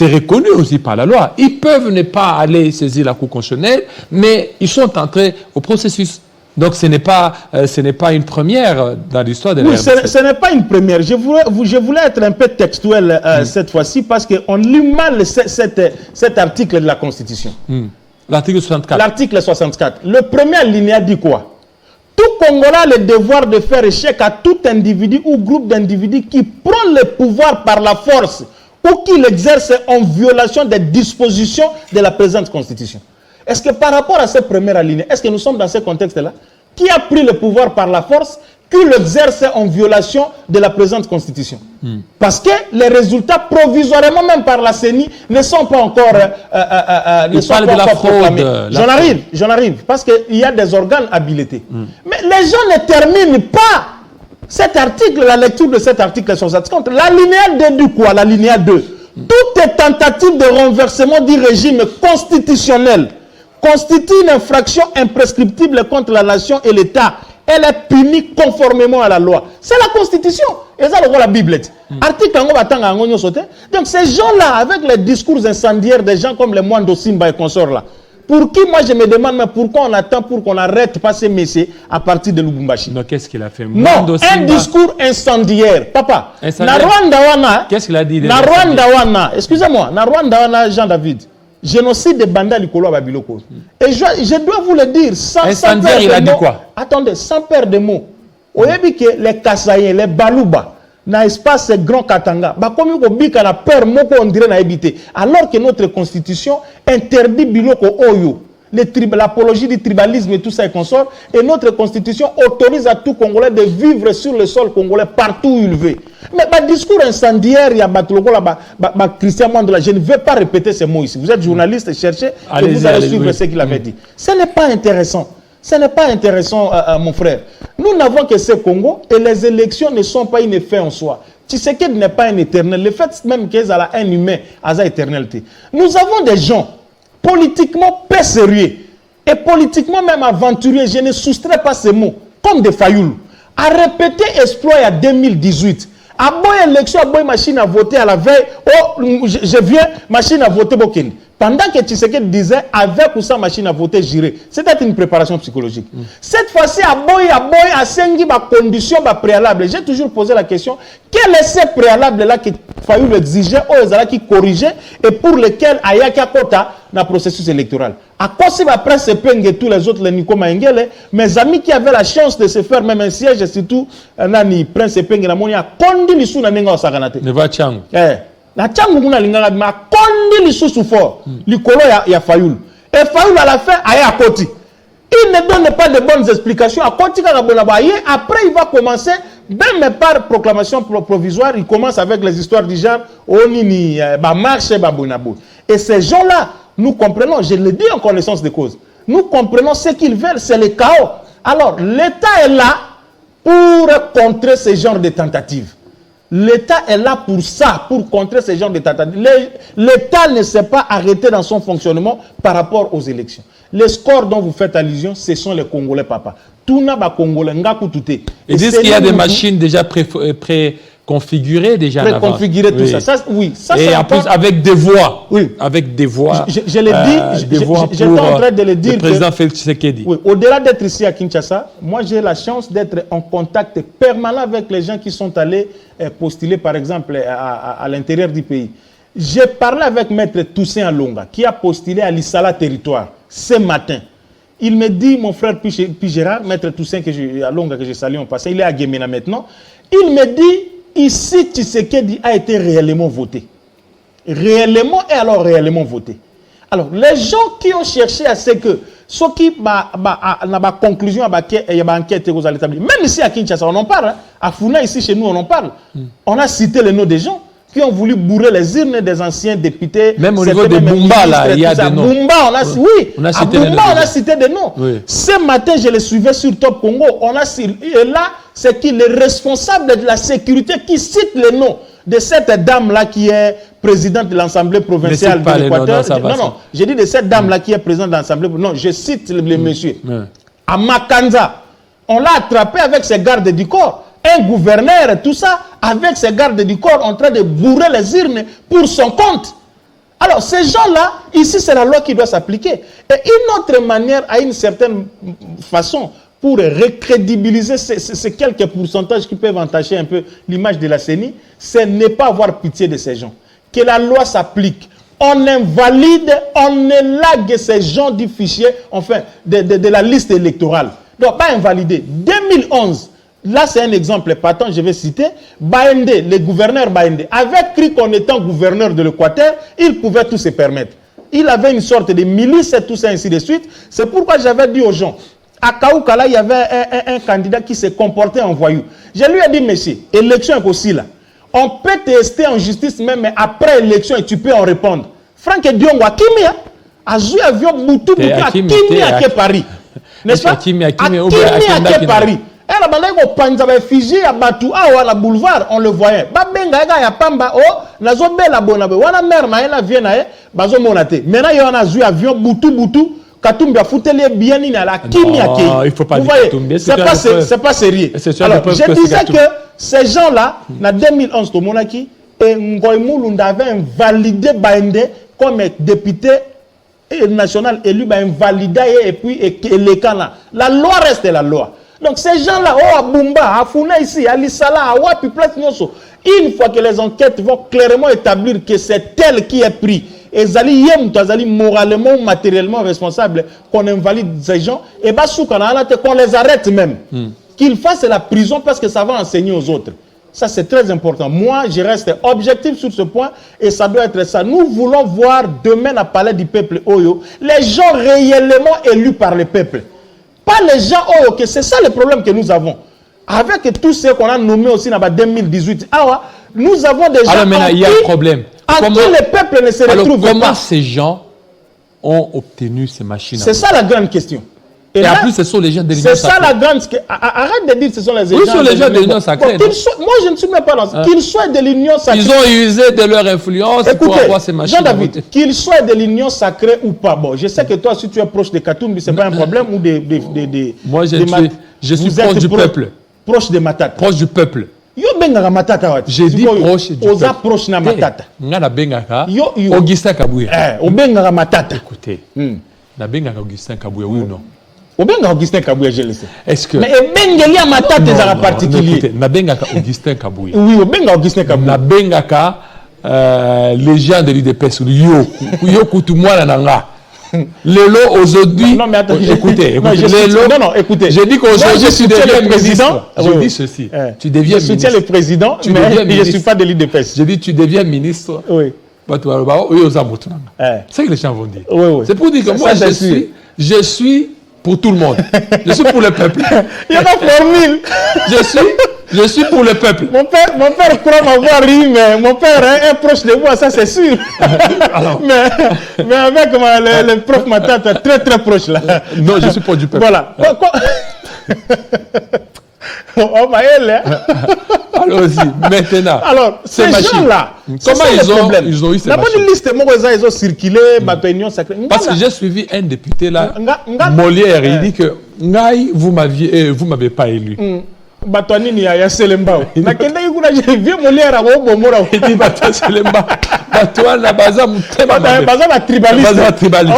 reconnu aussi par la loi. Ils peuvent ne pas aller saisir la Cour constitutionnelle, mais ils sont entrés au processus. Donc ce n'est pas une première dans l'histoire de la RDC. Ce n'est pas une première. Je voulais être un peu textuel cette fois-ci parce qu'on lit mal cet article de la Constitution. L'article 64. L'article 64. Le premier alinéa dit quoi? Tout Congolais a le devoir de faire échec à tout individu ou groupe d'individus qui prend le pouvoir par la force ou qui l'exerce en violation des dispositions de la présente Constitution. Est-ce que par rapport à ce premier alinéa, est-ce que nous sommes dans ce contexte-là? Qui a pris le pouvoir par la force? qu'il exerce en violation de la présente constitution. Parce que les résultats provisoirement, même par la CENI, ne sont pas encore, proclamés. J'en arrive, parce qu'il y a des organes habilités. Mais les gens ne terminent pas cet article, la lecture de cet article 60. L'alinéa 2 du quoi? L'alinéa 2. Toute tentative de renversement du régime constitutionnel constitue une infraction imprescriptible contre la nation et l'État. Elle est punie conformément à la loi. C'est la Constitution. Et ça, la Bible. Article donc ces gens-là, avec les discours incendiaires des gens comme les moines d'Ossimba et consorts là, pour qui, moi, je me demande, mais pourquoi on attend pour qu'on arrête pas ces messieurs à partir de Lubumbashi? Non, qu'est-ce qu'il a fait? Non, un discours incendiaire. Papa, qu'est-ce qu'il a dit? Excusez-moi, Narwandawana, Jean-David, génocide de Banda Likolo à Babiloko. Et je dois vous le dire, sans incendiaire, il a dit quoi? Attendez, sans perdre de mots. Vous avez que les Kassaïens, les Balouba, dans l'espace Grand Katanga, comme on a peur, on dirait na habité. Alors que notre constitution interdit Biloko Oyo, l'apologie du tribalisme et tout ça et consort, et notre constitution autorise à tout Congolais de vivre sur le sol congolais partout où il veut. Mais discours incendiaire, il y a Christian Mandela, je ne vais pas répéter ces mots ici. Vous êtes journaliste, cherchez, et vous allez suivre ce qu'il avait dit. Ce n'est pas intéressant. Ce n'est pas intéressant, mon frère. Nous n'avons que ce Congo et les élections ne sont pas une effet en soi. Tshisekedi n'est pas un éternel. Le fait même qu'ils ont un humain à sa éternalité. Nous avons des gens politiquement peu sérieux et politiquement même aventuriers. Je ne soustrais pas ces mots. Comme des Fayoulou. À répéter exploit en 2018. À bonne élection, à bonne machine à voter à la veille. Oh, je viens, machine à voter Bokeni. Pendant que Tshisekedi disait avec ou sans machine à voter, j'irai. C'était une préparation psychologique. Cette fois-ci, à boy, à Sengi, ma condition, ma préalable. J'ai toujours posé la question, quel est ce préalable-là qu'il fallait exiger, qui corrigeait, et pour lequel Ayaka Kota dans le processus électoral. À quoi si après se peignent et tous les autres, les Nico Maengele, mes amis qui avaient la chance de se faire même un siège, et surtout, Nani, Prince Peigne, la Monia, Kondi Lissou, Nanenga Saganate. Ne va Tchang. La Tchang, Muna Lingala, ma Kondi Lissou Soufor, Likolo, ya Fayoul. Et Fayoul, à la fin, Aya à Koti. Il ne donne pas de bonnes explications. À Koti, après, il va commencer, même par proclamation provisoire, il commence avec les histoires du genre, Onini, Marche, Babonabo. Et ces gens-là, nous comprenons, je le dis en connaissance de cause, nous comprenons ce qu'ils veulent, c'est le chaos. Alors, l'État est là pour contrer ce genre de tentatives. L'État est là pour ça, pour contrer ce genre de tentatives. L'État ne s'est pas arrêté dans son fonctionnement par rapport aux élections. Les scores dont vous faites allusion, ce sont les Congolais, papa. Tout n'a pas Congolais, Ngaku Touté. Et disent qu'il y a des machines déjà préconfigurées déjà. Préconfigurées, tout ça. Oui. Ça, et en plus, avec des voix. Oui. Avec des voix. Je l'ai dit, j'étais en train de le dire. Le président Félix Tshisekedi. Oui. Au-delà d'être ici à Kinshasa, moi j'ai la chance d'être en contact permanent avec les gens qui sont allés postuler, par exemple, à l'intérieur du pays. J'ai parlé avec Maître Toussaint Alonga, qui a postulé à l'Issala Territoire ce matin. Il me dit, mon frère Pigera, Maître Toussaint Alonga, que je salue en passant, il est à Guémena maintenant. Il me dit, ici, Tshisekedi a été réellement voté. Réellement et alors réellement voté. Alors, les gens qui ont cherché à ce que, ceux qui n'ont conclusion, il y a une enquête aux établissements. Même ici à Kinshasa, on en parle. Hein. À Funa, ici chez nous, on en parle. On a cité les noms des gens qui ont voulu bourrer les urnes des anciens députés. Même au niveau de Bumba, là, il y a des noms. Bumba, on a cité des noms. Oui. Ce matin, je les suivais sur Top Congo. Et là, c'est qui le responsable de la sécurité qui cite les noms de cette dame-là qui est présidente de l'Assemblée provinciale de l'Équateur. Non, j'ai dit de cette dame-là qui est présidente de l'Assemblée. Non, je cite les messieurs. À Makanza, on l'a attrapé avec ses gardes du corps. Un gouverneur, tout ça, avec ses gardes du corps en train de bourrer les urnes pour son compte. Alors, ces gens-là, ici, c'est la loi qui doit s'appliquer. Et une autre manière, à une certaine façon, pour recrédibiliser ces quelques pourcentages qui peuvent entacher un peu l'image de la CENI, c'est ne pas avoir pitié de ces gens. Que la loi s'applique. On invalide, on élague ces gens du fichier, enfin, de la liste électorale. Donc, pas invalider. 2011, là, c'est un exemple patent, je vais citer. Baende, le gouverneur Baende, avait cru qu'en étant gouverneur de l'Équateur, il pouvait tout se permettre. Il avait une sorte de milice et tout ça, ainsi de suite. C'est pourquoi j'avais dit aux gens, À Kaoukala, il y avait un candidat qui s'est comporté en voyou. Je lui ai dit, monsieur, élection est aussi là. On peut tester en justice même, mais après élection, et tu peux en répondre. Franck Diongo, Akimi, a joué avion Boutou, Akimi à Paris. N'est-ce pas? Akimi à Paris. Et là, on a Fiji, à Batou, à la boulevard, on le voyait. Babenga, ya Pamba, oh, nazo bela bonabe. Wana mère na ela vient na bazo monate. Maintenant, il y en a joué avion Boutou. Katumbi a foutu les bien in à la Kimi à Kimi. Il faut pas dire Katumbi. C'est pas sérieux. Alors, je disais que ces gens-là, en 2011, au Monaki, et Ngoy Moulunda avait invalidé Baende comme député national élu, invalidé et puis les là. La loi reste la loi. Donc ces gens-là, à Bumba, à Founa ici, à Lissala, à Wapi, place Nyoso, une fois que les enquêtes vont clairement établir que c'est tel qui est pris, et Zali moralement ou matériellement responsable qu'on invalide ces gens, et qu'on les arrête même. Qu'ils fassent la prison parce que ça va enseigner aux autres. Ça, c'est très important. Moi, je reste objectif sur ce point et ça doit être ça. Nous voulons voir demain à Palais du Peuple Oyo les gens réellement élus par le peuple. Pas les gens Oyo, que c'est ça le problème que nous avons. Avec tous ceux qu'on a nommés aussi dans 2018, nous avons des gens. Alors maintenant, il y a un problème. En qui le peuple ne se retrouve pas. Comment ces gens ont obtenu ces machines? C'est ça la grande question. Et en plus, ce sont les gens de l'Union sacrée. C'est ça la grande... Arrête de dire que ce sont les gens... Oui, ce sont les gens de l'Union sacrée. Moi, je ne suis même pas dans ça. Qu'ils soient de l'Union sacrée... Ils ont usé de leur influence pour avoir ces machines. Jean-David, qu'ils soient de l'Union sacrée ou pas, bon, je sais que toi, si tu es proche de Katumbi, ce n'est pas un problème ou moi, je suis proche du peuple. Proche de Matata. Proche du peuple. J'ai dit proche du peuple. Proche de Matata. Augustin Kabouya. Matata. Écoutez, Augustin Kabouya, oui ou non? Augustin Kabouya, je le sais. Est-ce que... Mais Benga Matata est un particulier. Nabengaka Augustin Kabouya. Oui, Augustin Kabouya. Nabengaka les gens de l'UDPS, yo kutumwana nanga. Lelo aujourd'hui. Non, mais attendez. Écoutez. Écoutez. J'ai dit qu'aujourd'hui tu deviens président. Je dis ceci. Tu deviens ministre. Je soutiens le président, mais je ne suis pas de l'UDPS. Je dis tu deviens ministre. Oui. C'est ce que les gens vont dire. Oui. C'est pour dire que moi je suis pour tout le monde. Je suis pour le peuple. Il y a pas formule. Je suis pour le peuple. Mon père croit m'avoir ri, mais mon père est proche de moi, ça c'est sûr. mais avec le prof Matata, très très proche là. Non, je suis proche du peuple. Voilà. Allons-y, maintenant. Alors, ces gens-là, comment ils ont eu ces machines? D'abord, une liste, ils ont circulé, Union sacrée. Parce que j'ai suivi un député là, Molière, il dit que vous m'avez pas élu. Batouanini ya Selembao. Na kenda yikuna je vieux Molière a bomora. Il dit Batouan Selembao. Batouan na baza mutema. Baza na tribaliste.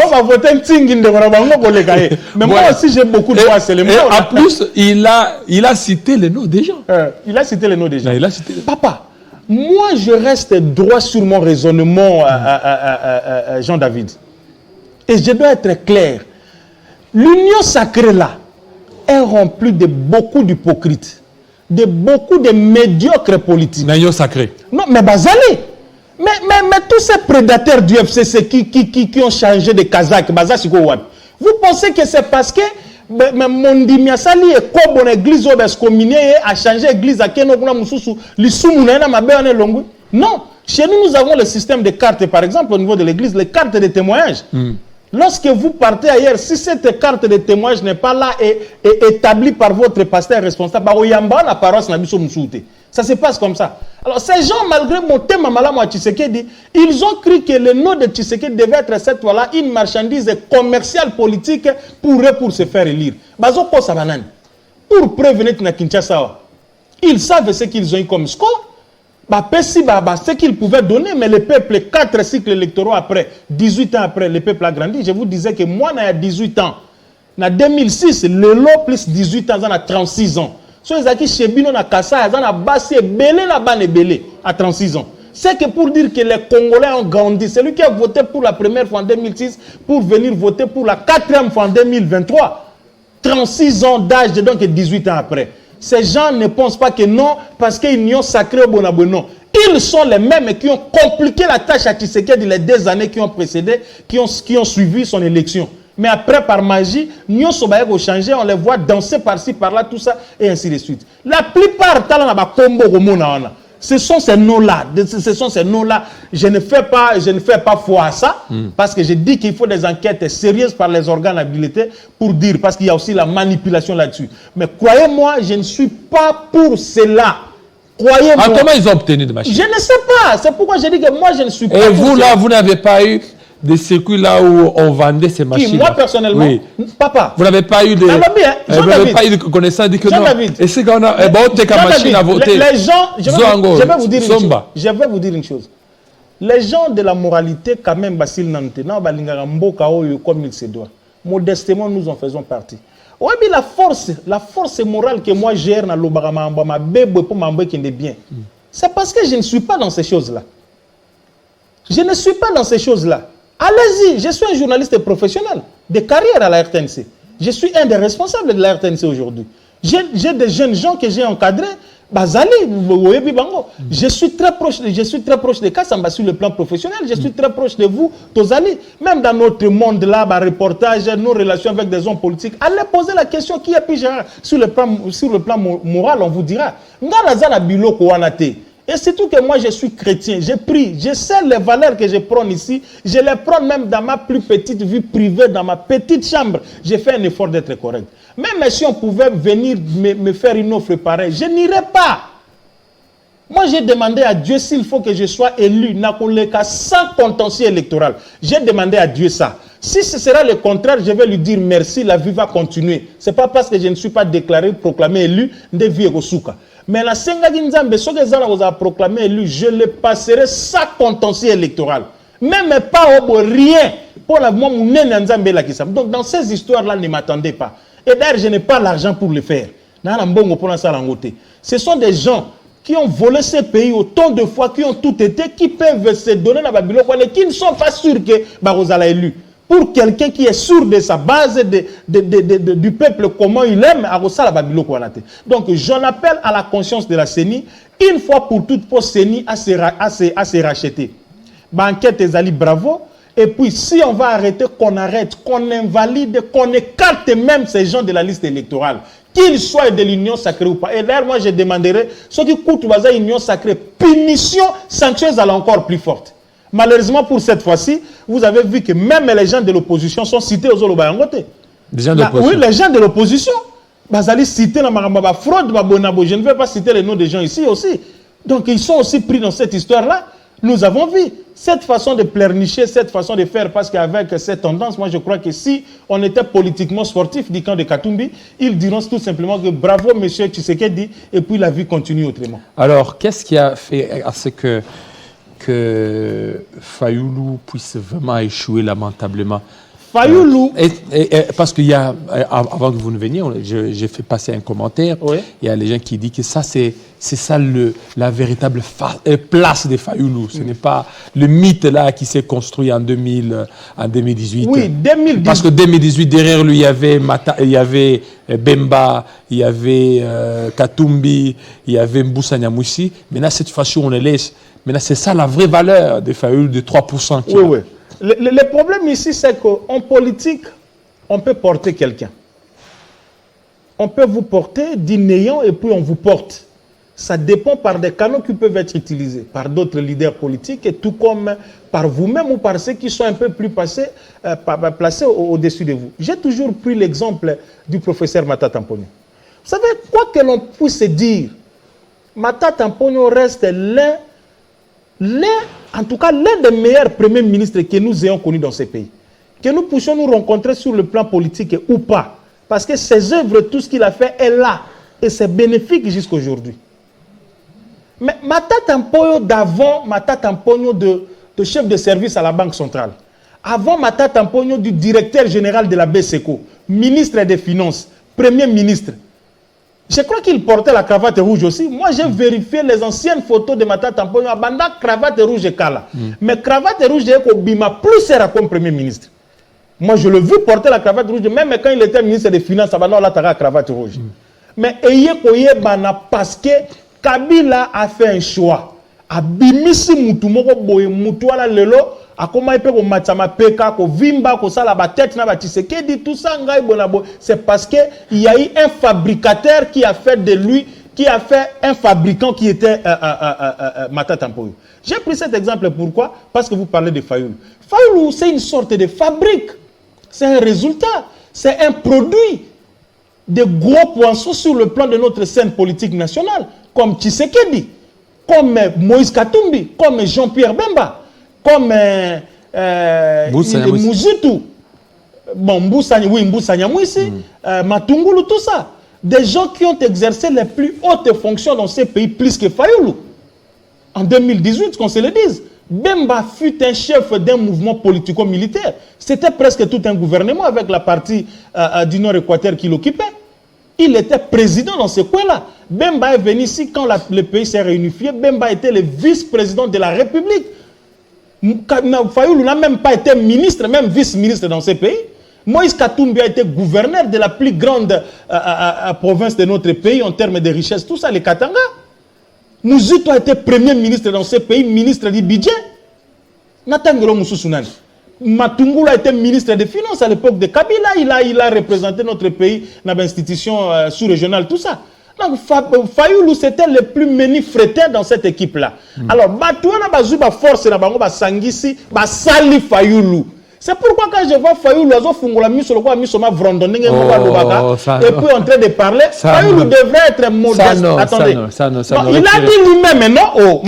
On va voter Ntingi ndekona bango koleka ye. Mais moi aussi j'ai beaucoup de voix Selembao. Et en plus, il a cité les noms des gens. Il a cité les noms des gens. Il a cité. Papa, moi je reste droit sur mon raisonnement Jean-David. Et je dois être clair. L'union sacrée là est rempli de beaucoup d'hypocrites, de beaucoup de médiocres politiques. L'union sacrée. Non, mais Bazali. Mais tous ces prédateurs du FCC qui ont changé de Kazakh, vous pensez que c'est parce que Mondimia Sali et Kobon église a changé l'église à Kenokuna Mususu, non. Chez nous avons le système de cartes, par exemple, au niveau de l'église, les cartes de témoignage. Lorsque vous partez ailleurs, si cette carte de témoignage n'est pas là et établie par votre pasteur responsable, ça se passe comme ça. Alors ces gens, malgré mon thème à Tshisekedi, ils ont cru que le nom de Tshisekedi devait être cette fois-là une marchandise commerciale politique pour se faire élire. Pour prévenir na Kinshasa, ils savent ce qu'ils ont eu comme score. Ce qu'ils pouvaient donner, mais le peuple, 4 cycles électoraux après, 18 ans après, le peuple a grandi. Je vous disais que moi, il y a 18 ans, en 2006, le lot plus 18 ans, il a 36 ans. So, ils ont dit chez Bino, na Kassa, ils ont bassé, belé, la banne belé, à 36 ans. C'est que pour dire que les Congolais ont grandi, c'est lui qui a voté pour la première fois en 2006, pour venir voter pour la 4e fois en 2023. 36 ans d'âge, donc 18 ans après. Ces gens ne pensent pas que non, parce qu'ils ont sacré au Bonabo, non. Ils sont les mêmes qui ont compliqué la tâche à Tshisekedi les 2 années qui ont précédé, qui ont suivi son élection. Mais après, par magie, nous sommes changé, on les voit danser par-ci, par-là, tout ça, et ainsi de suite. La plupart, ce sont ces noms-là. Je ne fais pas foi à ça, parce que je dis qu'il faut des enquêtes sérieuses par les organes habilités pour dire, parce qu'il y a aussi la manipulation là-dessus. Mais croyez-moi, je ne suis pas pour cela. Croyez-moi. Comment ils ont obtenu des machines? Je ne sais pas. C'est pourquoi je dis que moi, je ne suis pas Et pour vous, cela. là, vous n'avez pas eu des circuits là où on vendait ces machines? Qui, moi, personnellement, oui. Papa. Vous n'avez pas eu de, vous n'avez pas eu de connaissance, dit que non. Et c'est qu'on a, machine à voter. Les gens, je vais vous dire une chose. Les gens de la moralité, quand même, Basil Nante, comme il se doit. Modestement, nous en faisons partie. Oui, mais la force morale que moi j'ai dans le bien, c'est parce que je ne suis pas dans ces choses-là. Je ne suis pas dans ces choses-là. Allez-y, je suis un journaliste professionnel de carrière à la RTNC. Je suis un des responsables de la RTNC aujourd'hui. J'ai des jeunes gens que j'ai encadrés. Bazali, je suis très proche de Kassamba sur le plan professionnel. Je suis très proche de vous, Tozali. Même dans notre monde là, reportage, nos relations avec des hommes politiques. Allez poser la question qui est plus général. Sur le plan moral, on vous dira. Et surtout que moi je suis chrétien, j'ai pris, je sais les valeurs que je prends ici, je les prends même dans ma plus petite vie privée, dans ma petite chambre. J'ai fait un effort d'être correct. Même si on pouvait venir me faire une offre pareille, je n'irais pas. Moi j'ai demandé à Dieu s'il faut que je sois élu, sans contentieux électoral. J'ai demandé à Dieu ça. Si ce sera le contraire, je vais lui dire merci, la vie va continuer. Ce n'est pas parce que je ne suis pas déclaré, proclamé élu, de vie au souka. Mais la Senga Ginzambe, ce que vous avez proclamé élu, je le passerai sans contentieux électoral. Même pas au rien. Pour la moi, donc dans ces histoires-là, ne m'attendez pas. Et d'ailleurs, je n'ai pas l'argent pour le faire. Ce sont des gens qui ont volé ce pays autant de fois, qui ont tout été, qui peuvent se donner dans Babylone, qui ne sont pas sûrs que Barosala est élu. Pour quelqu'un qui est sûr de sa base, du peuple, comment il aime, à Babylone. Donc, j'en appelle à la conscience de la CENI, une fois pour toutes, pour CENI à se racheter. Banquette et Zali, bravo. Et puis, si on va arrêter, qu'on arrête, qu'on invalide, qu'on écarte même ces gens de la liste électorale, qu'ils soient de l'union sacrée ou pas. Et d'ailleurs, moi, je demanderai, ceux qui coûtent l'union sacrée, punition sanctueuse à encore plus forte. Malheureusement, pour cette fois-ci, vous avez vu que même les gens de l'opposition sont cités aux Olobayangote. Les gens de l'opposition? Oui, les gens de l'opposition. Bazali cité la Marambaba fraude, Babonabo. Je ne vais pas citer les noms des gens ici aussi. Donc, ils sont aussi pris dans cette histoire-là. Nous avons vu cette façon de pleurnicher, cette façon de faire, parce qu'avec cette tendance, moi je crois que si on était politiquement sportif du camp de Katumbi, ils diront tout simplement que bravo monsieur Tshisekedi, et puis la vie continue autrement. Alors, qu'est-ce qui a fait à ce que Fayoulou puisse vraiment échouer lamentablement? Fayoulou. Parce qu'il y a, avant que vous ne veniez, j'ai fait passer un commentaire. Oui. Il y a les gens qui disent que ça, c'est ça la véritable place de Fayoulou. Ce n'est pas le mythe là qui s'est construit en 2018. Oui, 2018. Parce que 2018, derrière lui, il y avait Bemba, il y avait Katumbi, il y avait Mboussa Nyamouissi. Maintenant, cette fois-ci, on les laisse. Maintenant, c'est ça la vraie valeur de Fayoulou, de 3%. Oui. Le problème ici, c'est qu'en politique, on peut porter quelqu'un. On peut vous porter du néant et puis on vous porte. Ça dépend par des canaux qui peuvent être utilisés par d'autres leaders politiques et tout comme par vous-même ou par ceux qui sont un peu plus placés au-dessus de vous. J'ai toujours pris l'exemple du professeur Matata Mponyo. Vous savez, quoi que l'on puisse dire, Matata Mponyo reste en tout cas, l'un des meilleurs premiers ministres que nous ayons connus dans ce pays. Que nous puissions nous rencontrer sur le plan politique ou pas. Parce que ses œuvres, tout ce qu'il a fait est là. Et c'est bénéfique jusqu'à aujourd'hui. Mais Matata Mponyo d'avant, Matata Mponyo de chef de service à la Banque centrale. Avant Matata Mponyo du directeur général de la BCECO, ministre des Finances, premier ministre. Je crois qu'il portait la cravate rouge aussi. Moi, j'ai vérifié les anciennes photos de Matata Mponyo. Abanda cravate rouge et kala. Mais cravate rouge est Obima plus sera comme premier ministre. Moi, je l'ai vu porter la cravate rouge, même quand il était ministre des Finances, Abanda la cravate rouge. Mais parce que Kabila a fait un choix. Abimisi mutu moko boye mutu ala lelo Akoma ipe ko matama peka ko vimba ko sala ba tête na ba Tshisekedi tout ça ngai bonabo. C'est parce que il y a eu un fabricateur qui a fait de lui, qui a fait un fabricant qui était Matata Mpoyo. J'ai pris cet exemple pourquoi? Parce que vous parlez de Fayoulou. Fayoulou, c'est une sorte de fabrique. C'est un résultat. C'est un produit de gros poissons sur le plan de notre scène politique nationale, comme Tshisekedi, comme Moïse Katumbi, comme Jean-Pierre Bemba, comme Mouzoutou, bon, Mboussa Nyamwisi, Matungulu, tout ça. Des gens qui ont exercé les plus hautes fonctions dans ces pays, plus que Fayoulou. En 2018, qu'on se le dise, Bemba fut un chef d'un mouvement politico-militaire. C'était presque tout un gouvernement avec la partie du Nord-Équateur qui l'occupait. Il était président dans ce coin-là. Bemba est venu ici quand le pays s'est réunifié. Bemba était le vice-président de la République. Fayoulou n'a même pas été ministre, même vice-ministre dans ce pays. Moïse Katumbi a été gouverneur de la plus grande province de notre pays en termes de richesse. Tout ça, les Katanga. Mouzoutou a été premier ministre dans ce pays, ministre du budget. Natangelo Moussounani. Matungulu a été ministre des Finances à l'époque de Kabila. Il a représenté notre pays dans l'institution sous-régionale, tout ça. Donc, Fayoulou, c'était le plus menifrétin dans cette équipe-là. Alors, Batouana Bazouba force na bango Sangisi, Sali Fayoulou. C'est pourquoi quand je vois Fayoulou, et puis en train de parler, Fayoulou devrait être modeste. Attendez. Il a dit lui-même, non? Oh,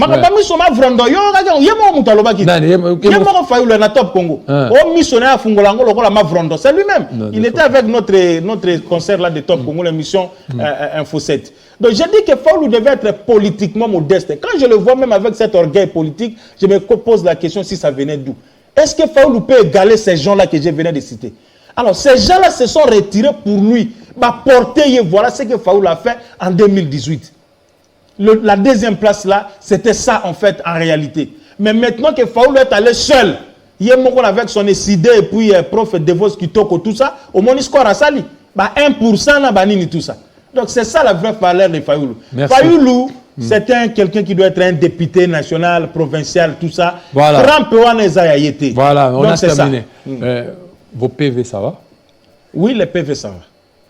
c'est lui-même. Il était avec notre concert là de Top Congo, l'émission Info 7. Donc je dis que Fayoulou devait être politiquement modeste. Quand je le vois même avec cet orgueil politique, je me pose la question si ça venait d'où. Est-ce que Fayoulou peut égaler ces gens-là que je venais de citer? Alors, ces gens-là se sont retirés pour lui. Porter, voilà ce que Fayoulou a fait en 2018. La deuxième place là, c'était ça en fait, en réalité. Mais maintenant que Fayoulou est allé seul, il y a avec son SID et puis prof Devos Kitoko, tout ça, au moins il score à Sali. 1% na banini tout ça. Donc c'est ça la vraie valeur de Fayoulou. Fayoulou, c'est quelqu'un qui doit être un député national, provincial, tout ça. Voilà. Voilà, on a terminé. Vos PV, ça va? Oui, les PV, ça va.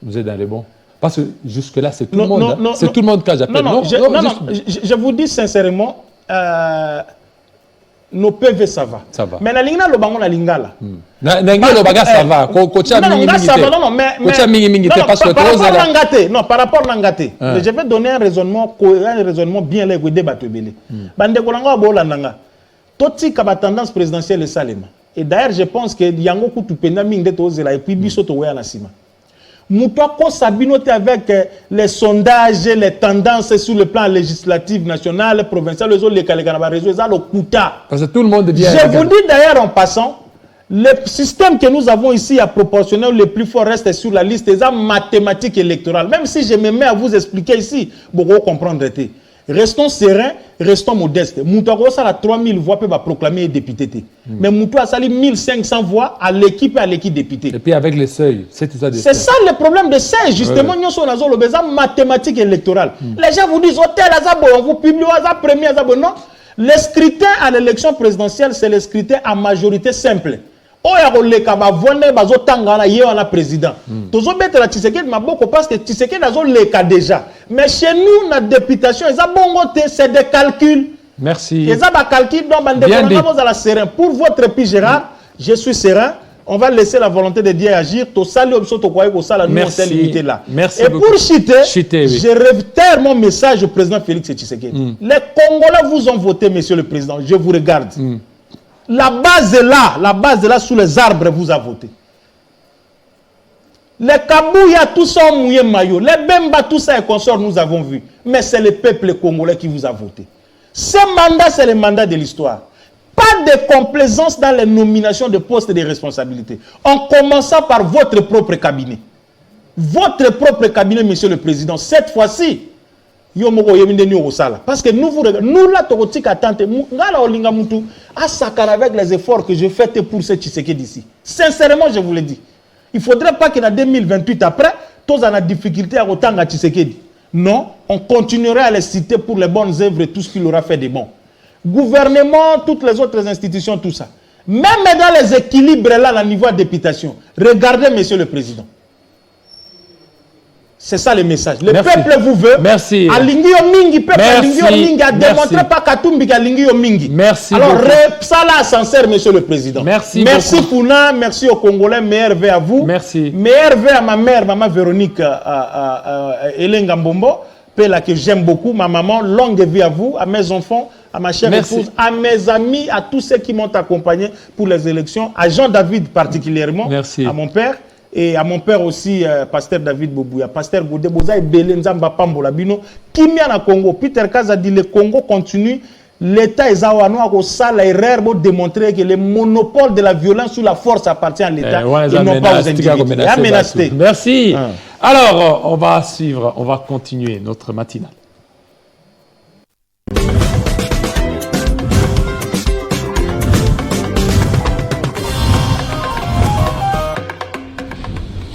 Vous êtes dans les bons? Parce que jusque-là, c'est tout le monde. C'est tout le monde que j'appelle. Non, je vous dis sincèrement, nos PV, ça va. Ça va. Mais la lingala, le bangon, la lingala. Ça va. Non, par rapport à Nangaté. Je vais donner un raisonnement bien là, débattre. Toti kaba tendance présidentielle et salema. Et d'ailleurs, je pense que Yango Koutupenda Mingde Tozela et puis Bisoto Nasima. Moutouako Sabinote avec les sondages, les tendances sur le plan législatif, national, provincial, les autres, les Kalekanaba, les parce que tout le monde vient. Je vous dis d'ailleurs en passant, le système que nous avons ici à proportionnel le plus fort reste sur la liste des mathématiques électorales. Même si je me mets à vous expliquer ici, beaucoup comprendre. Restons sereins, restons modestes. Moutouako a 3000 voix peut proclamer député. Mais Moutouako a 1500 voix à l'équipe et à l'équipe député. Et puis avec les seuils, c'est tout ça. C'est ça le problème des seuils, justement. Nous sommes dans le mathématiques électorales. Les gens vous disent, on vous publie, premier, non. Le scrutin à l'élection présidentielle, c'est le scrutin à majorité simple. Président. Parce que Tshisekedi a déjà. Mais chez nous, la députation, c'est des calculs. Merci. Pour votre pays, Gérard, je suis serein. On va laisser la volonté de Dieu agir. Merci. Merci et beaucoup. Pour chiter, oui. je réitère mon message au président Félix Tshisekedi. Les Congolais vous ont voté, monsieur le président. Je vous regarde. La base est là, sous les arbres, vous a voté. Les Kabouya, tout ça, mouillé maillot. Les Bemba, tout ça et consorts, nous avons vu. Mais c'est le peuple congolais qui vous a voté. Ce mandat, c'est le mandat de l'histoire. Pas de complaisance dans les nominations de postes et de responsabilités. En commençant par votre propre cabinet. Votre propre cabinet, monsieur le président. Cette fois-ci, parce que nous là, avec les efforts que je fais pour ce Tshisekedi d'ici. Sincèrement, je vous le dis. Il ne faudrait pas qu'en 2028, après, tous en a difficulté à autant à Tshisekedi. Non, on continuerait à les citer pour les bonnes œuvres et tout ce qu'il aura fait de bon. Gouvernement, toutes les autres institutions, tout ça. Même dans les équilibres là, au niveau de députation, regardez, Monsieur le Président. C'est ça le message. Le peuple vous veut. Merci. Alingio Mingi, peuple Alingio Mingi a démontré pas Katumbi Alingio Mingi. Merci. Alors, ça là, sincère, Monsieur le Président. Merci. Merci Founa, merci aux Congolais, meilleur vœu à vous. Merci. Meilleur vœu à ma mère, maman Véronique Hélène Gambombo, là que j'aime beaucoup, ma maman, longue vie à vous, à mes enfants, à ma chère épouse, à mes amis, à tous ceux qui m'ont accompagné pour les élections, à Jean-David particulièrement, à mon père. Et à mon père aussi, pasteur David Bobouya, pasteur Goudé Boza et Belé Nzamba Pambola Bino, qui m'a na Congo. Peter Kaz a dit le Congo continue. L'État est à ça l'erreur pour démontrer que le monopole de la violence ou la force appartient à l'État et non pas aux individus. Merci. Alors, on va suivre, on va continuer notre matinale.